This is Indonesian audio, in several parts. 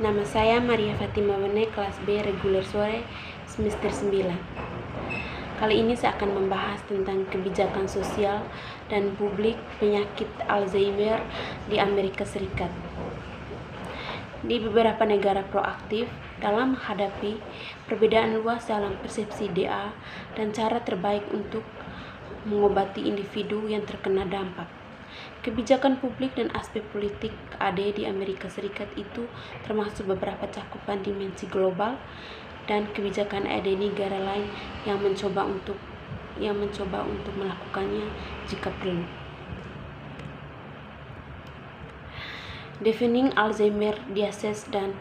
Nama saya Maria Fatima Wene, kelas B reguler sore semester 9. Kali ini saya akan membahas tentang kebijakan sosial dan publik penyakit Alzheimer di Amerika Serikat. Di beberapa negara proaktif dalam menghadapi perbedaan luas dalam persepsi DA dan cara terbaik untuk mengobati individu yang terkena dampak. Kebijakan publik dan aspek politik AD di Amerika Serikat itu termasuk beberapa cakupan dimensi global dan kebijakan AD negara lain yang mencoba untuk melakukannya jika perlu. Defining Alzheimer disease dan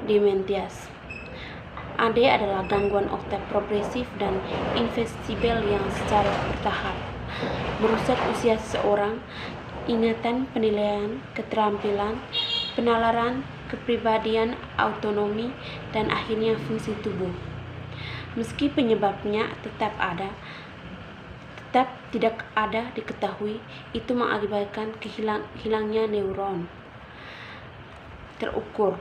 dementias. AD adalah gangguan otak progresif dan invisible yang secara bertahap merusak usia seseorang, ingatan, penilaian, keterampilan, penalaran, kepribadian, autonomi, dan akhirnya fungsi tubuh. Meski penyebabnya tetap tidak ada diketahui, itu mengakibatkan hilangnya neuron terukur,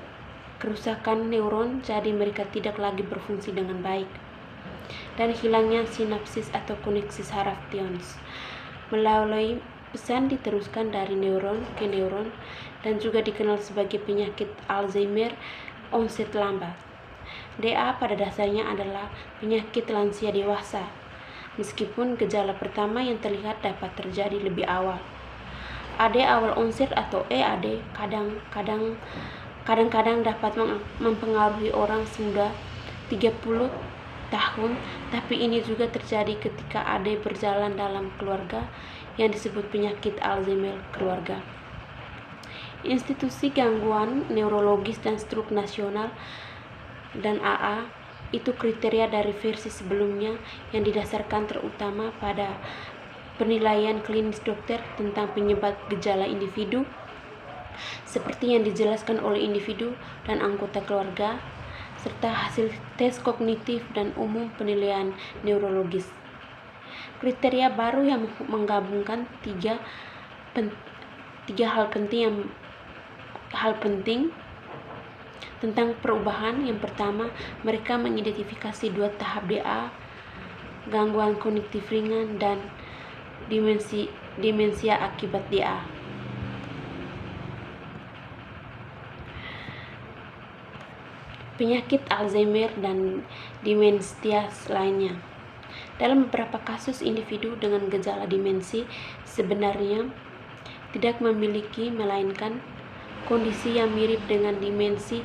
kerusakan neuron jadi mereka tidak lagi berfungsi dengan baik, dan hilangnya sinapsis atau koneksi saraf neurons melalui pesan diteruskan dari neuron ke neuron, dan juga dikenal sebagai penyakit Alzheimer onset lambat. DA pada dasarnya adalah penyakit lansia dewasa, meskipun gejala pertama yang terlihat dapat terjadi lebih awal. AD awal onset atau EAD kadang-kadang dapat mempengaruhi orang semuda 30 tahun, tapi ini juga terjadi ketika AD berjalan dalam keluarga yang disebut penyakit Alzheimer keluarga. Institusi Gangguan Neurologis dan Stroke Nasional dan AA itu kriteria dari versi sebelumnya yang didasarkan terutama pada penilaian klinis dokter tentang penyebab gejala individu seperti yang dijelaskan oleh individu dan anggota keluarga, serta hasil tes kognitif dan umum penilaian neurologis. Kriteria baru yang menggabungkan tiga hal penting tentang perubahan. Yang pertama, mereka mengidentifikasi 2 tahap DA, gangguan kognitif ringan dan demensia akibat DA. Penyakit Alzheimer dan dementias lainnya. Dalam beberapa kasus, individu dengan gejala demensi sebenarnya tidak memiliki, melainkan kondisi yang mirip dengan demensi.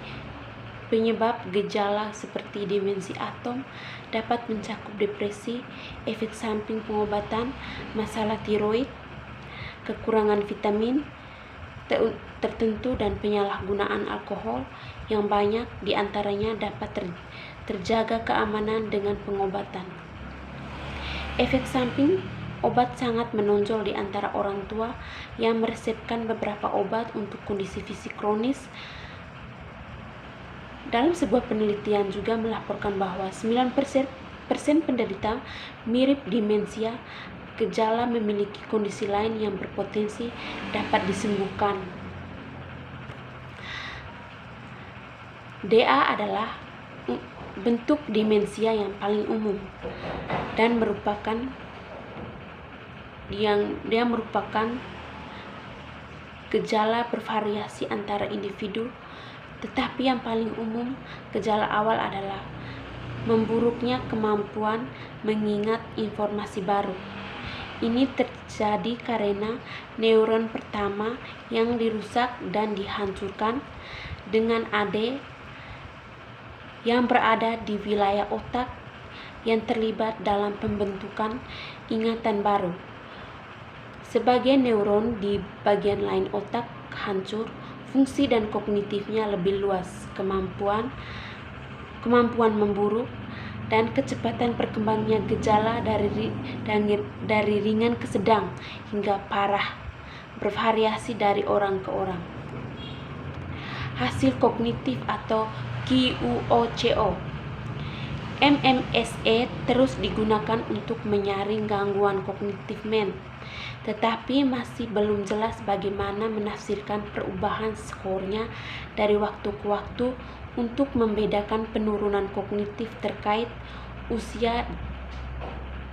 Penyebab gejala seperti demensi atom dapat mencakup depresi, efek samping pengobatan, masalah tiroid, kekurangan vitamin tertentu, dan penyalahgunaan alkohol yang banyak di antaranya dapat terjaga keamanan dengan pengobatan. Efek samping obat sangat menonjol di antara orang tua yang meresepkan beberapa obat untuk kondisi fisik kronis. Dalam sebuah penelitian juga melaporkan bahwa 9% penderita mirip demensia gejala memiliki kondisi lain yang berpotensi dapat disembuhkan. DA adalah bentuk demensia yang paling umum dan merupakan gejala bervariasi antara individu, tetapi yang paling umum gejala awal adalah memburuknya kemampuan mengingat informasi baru. Ini terjadi karena neuron pertama yang dirusak dan dihancurkan dengan AD yang berada di wilayah otak yang terlibat dalam pembentukan ingatan baru. Sebagian neuron di bagian lain otak hancur, fungsi dan kognitifnya lebih luas, kemampuan memburuk, dan kecepatan perkembangannya gejala dari ringan ke sedang hingga parah bervariasi dari orang ke orang. Hasil kognitif atau QOCO MMSE terus digunakan untuk menyaring gangguan kognitif tetapi masih belum jelas bagaimana menafsirkan perubahan skornya dari waktu ke waktu untuk membedakan penurunan kognitif terkait usia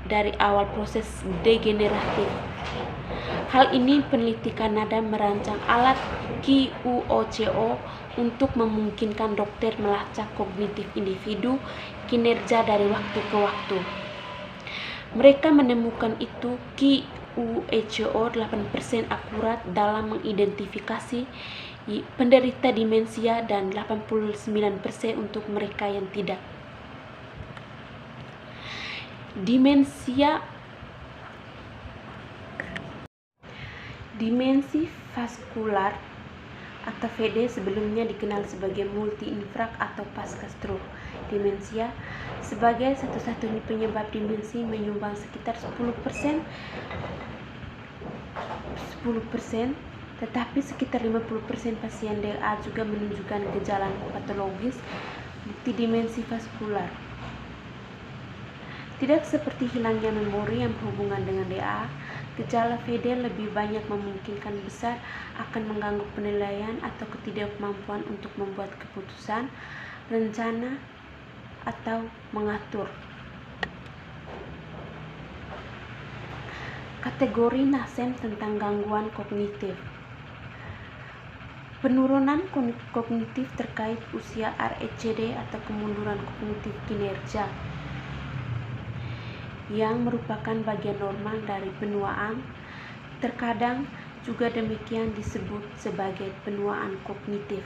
dari awal proses degeneratif. Hal ini peneliti Kanada merancang alat QOCO untuk memungkinkan dokter melacak kognitif individu kinerja dari waktu ke waktu. Mereka menemukan itu QOCO 8% akurat dalam mengidentifikasi penderita demensia dan 89% untuk mereka yang tidak. Dimensi vaskular atau VD sebelumnya dikenal sebagai multi-infrak atau pasca stroke. Demensia sebagai satu-satunya penyebab demensi menyumbang sekitar 10%, tetapi sekitar 50% pasien DA juga menunjukkan gejala patologis bukti demensi vaskular. Tidak seperti hilangnya memori yang berhubungan dengan DA, gejala VD lebih banyak memungkinkan besar akan mengganggu penilaian atau ketidakmampuan untuk membuat keputusan, rencana, atau mengatur. Kategori NASEM tentang gangguan kognitif. Penurunan kognitif terkait usia RECD atau kemunduran kognitif kinerja yang merupakan bagian normal dari penuaan, terkadang juga demikian disebut sebagai penuaan kognitif.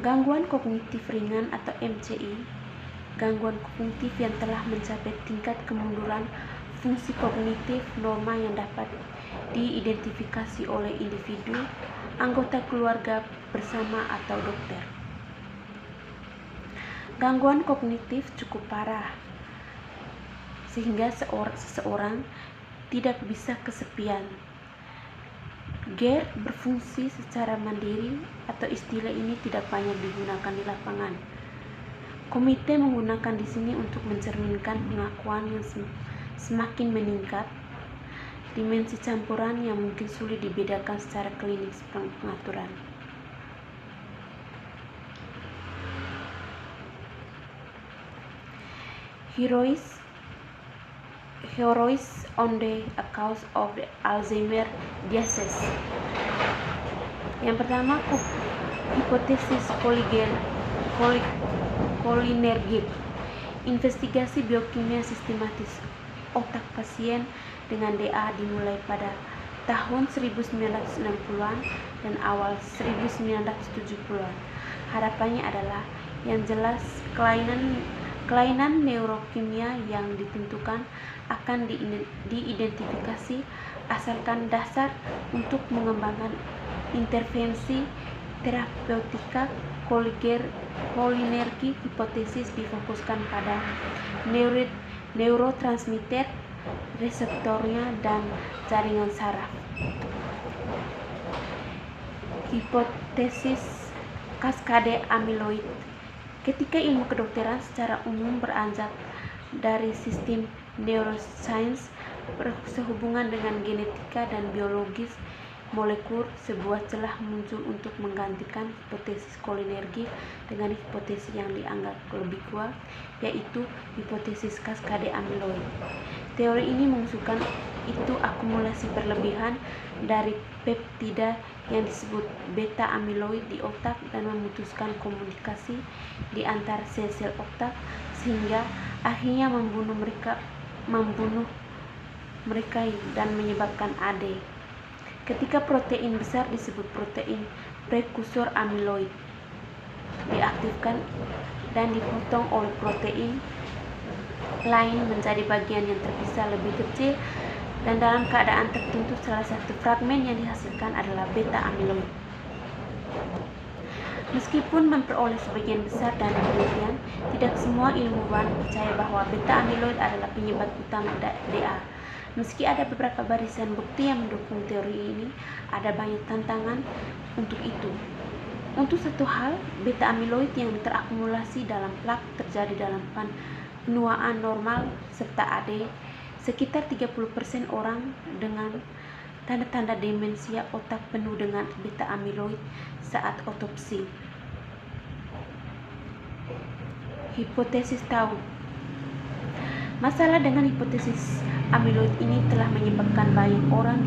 Gangguan kognitif ringan atau MCI, gangguan kognitif yang telah mencapai tingkat kemunduran fungsi kognitif normal yang dapat diidentifikasi oleh individu, anggota keluarga bersama atau dokter. Gangguan kognitif cukup parah sehingga seseorang tidak bisa kesepian. GER berfungsi secara mandiri atau istilah ini tidak banyak digunakan di lapangan. Komite menggunakan di sini untuk mencerminkan pengakuan yang semakin meningkat, dimensi campuran yang mungkin sulit dibedakan secara klinis pengaturan. Heroes on the account of the Alzheimer disease. Yang pertama, hipotesis kolinergik. Investigasi biokimia sistematis otak pasien dengan DA dimulai pada tahun 1960-an dan awal 1970-an. Harapannya adalah yang jelas kelainan neurokimia yang ditentukan akan diidentifikasi asalkan dasar untuk mengembangkan intervensi terapeutika. Kolinergi hipotesis difokuskan pada neurotransmitter, reseptornya, dan jaringan saraf. Hipotesis kaskade amiloid. Ketika ilmu kedokteran secara umum beranjak dari sistem neuroscience sehubungan dengan genetika dan biologis molekul, sebuah celah muncul untuk menggantikan hipotesis kolinergi dengan hipotesis yang dianggap lebih kuat, yaitu hipotesis kaskade amiloid. Teori ini mengusulkan itu akumulasi berlebihan dari peptida yang disebut beta amiloid di otak dan memutuskan komunikasi di antara sel-sel otak sehingga akhirnya membunuh mereka dan menyebabkan AD. Ketika protein besar disebut protein prekursor amiloid diaktifkan dan dipotong oleh protein lain menjadi bagian yang terpisah lebih kecil, dan dalam keadaan tertentu salah satu fragmen yang dihasilkan adalah beta amiloid. Meskipun memperoleh sebagian besar dana penelitian, tidak semua ilmuwan percaya bahwa beta amiloid adalah penyebab utama DA. Meski ada beberapa barisan bukti yang mendukung teori ini, ada banyak tantangan untuk itu. Untuk satu hal, beta amiloid yang terakumulasi dalam plak terjadi dalam penuaan normal serta AD Sekitar 30% orang dengan tanda-tanda demensia otak penuh dengan beta amiloid saat otopsi. Hipotesis tahu. Masalah dengan hipotesis amiloid ini telah menyebabkan banyak orang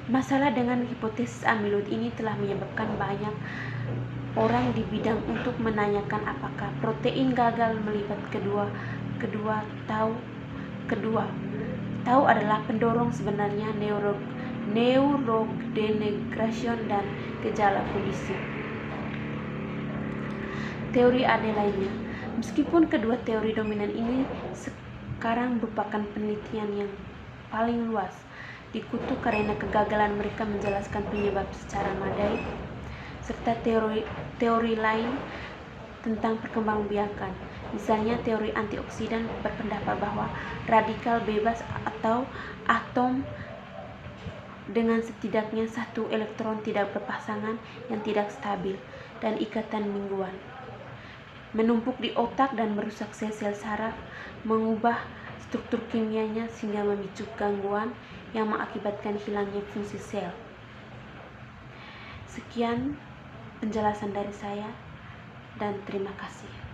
Masalah dengan hipotesis amiloid ini telah menyebabkan banyak orang di bidang untuk menanyakan apakah protein gagal melibat kedua tau adalah pendorong sebenarnya neurodegeneration dan gejala kondisi. Teori AD lainnya. Meskipun kedua teori dominan ini sekarang merupakan penelitian yang paling luas dikutuk karena kegagalan mereka menjelaskan penyebab secara madai, serta teori lain tentang perkembangbiakan. Misalnya teori antioksidan berpendapat bahwa radikal bebas atau atom dengan setidaknya satu elektron tidak berpasangan yang tidak stabil dan ikatan mingguan menumpuk di otak dan merusak sel-sel saraf, mengubah struktur kimianya sehingga memicu gangguan yang mengakibatkan hilangnya fungsi sel. Sekian penjelasan dari saya dan terima kasih.